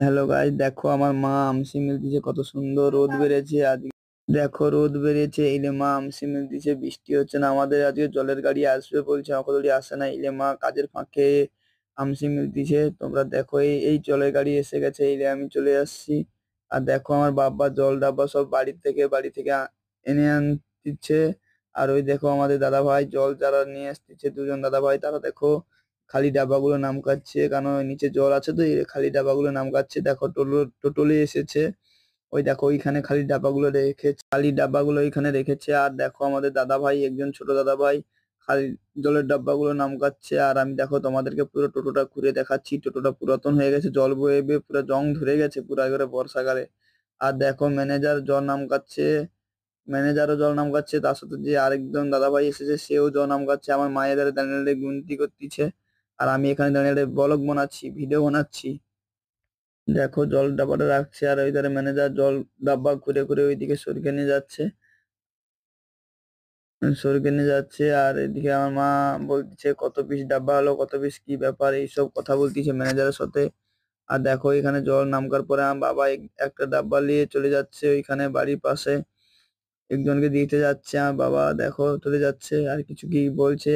Hello guys, দেখো আমার মা আমসি মিল দিছে, কত সুন্দর রোদ বেড়েছে আজকে। দেখো রোদ বেড়েছে, ইলে মা আমসি মিল দিছে, বৃষ্টি হচ্ছে না। আমাদের আজকে জলের গাড়ি আসবে বলছে, কতদিন আসে না। ইলে মা কাজের ফাঁকে আমসি মিল দিছে। তোমরা দেখো, এই জলের গাড়ি এসে গেছে, ইলে আমি চলে আসছি। আর দেখো আমার বাবা জল ডাব্বা সব বাড়ি থেকে এনে দিচ্ছে। আর ওই দেখো আমাদের দাদা ভাই জল যারা নিয়ে আসতেছে, দুজন দাদা ভাই, তারা দেখো খালি ডাব্বাগুলো নাম কাটছে, কারণ ওই নিচে জল আছে তো, এই খালি ডাব্বাগুলো নাম কাটছে। দেখো টোটোলে এসেছে। ওই দেখো ওইখানে খালি ডাব্বাগুলো ওইখানে রেখেছে। আর দেখো আমাদের দাদা ভাই, একজন ছোট দাদা ভাই খালি জলের ডাব্বাগুলো নাম কাটছে। আর আমি দেখো তোমাদেরকে পুরো টোটোটা ঘুরে দেখাচ্ছি। টোটোটা পুরাতন হয়ে গেছে, জল বয়ে বয়ে পুরো জং ধরে গেছে পুরো একবারে বর্ষাকালে। আর দেখো ম্যানেজার জল নাম কাটছে, ম্যানেজারও জল নাম কাটছে, তার সাথে যে আরেকজন দাদা ভাই এসেছে সেও জল নাম কাটছে। আমার মায়ের দাঁড়িয়ে গুনতি করতেছে, আর আমি এখানে দাঁড়িয়ে ব্লগ বানাচ্ছি, ভিডিও বানাচ্ছি। দেখো জল ডাব্বাটা রাখছে, আর ওই ধারে ম্যানেজার জল ডাব্বা ঘুরে ঘুরে ওইদিকে সরিয়ে নিয়ে যাচ্ছে, আর এদিকে আমার মা বলতেছে কত পিস ডাব্বা হলো, কত পিস কি ব্যাপার, এইসব কথা বলতেছে ম্যানেজারের সাথে। আর দেখো এখানে জল নামকার পরে আমার বাবা একটা ডাব্বা নিয়ে চলে যাচ্ছে ওইখানে বাড়ির পাশে, একজনকে দিতে যাচ্ছে। আমার বাবা দেখো চলে যাচ্ছে, আর কিছু কি বলছে।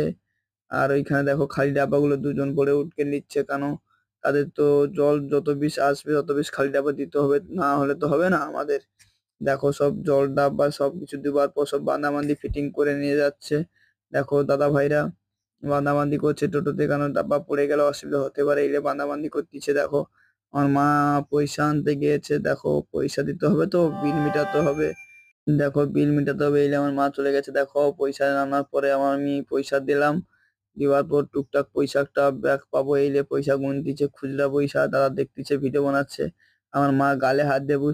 আর ওইখানে দেখো খালি ডাব্বাগুলো দুজন করে উঠকে নিচ্ছে, কেন তাদের তো জল যত বিষ আসবে তত বিষ খালি ডাব্বা দিতে হবে, না হলে তো হবে না আমাদের। দেখো সব জল ডাব্বা সবকিছু দেওয়ার পর সব বান্দাবান্দি ফিটিং করে নিয়ে যাচ্ছে। দেখো দাদা ভাইরা বান্দাবান্দি করছে টোটোতে, কারণ ডাব্বা পড়ে গেলে অসুবিধা হতে পারে, এলে বান্দাবান্দি করতেছে। দেখো আমার মা পয়সা আনতে গিয়েছে, দেখো পয়সা দিতে হবে তো, বিল মেটাতে হবে। দেখো বিল মেটাতে হবে, এলে আমার মা চলে গেছে। দেখো পয়সা আনার পরে আমি পয়সা দিলাম, দেওয়ার পর টুকটাক পয়সা একটা ব্যাক পাবো, এইলে পয়সা গুনতিছে খুচরা পয়সা, দাদা দেখতেছে ভিডিও বানাচ্ছে। আমার মা গালে হাত দিয়ে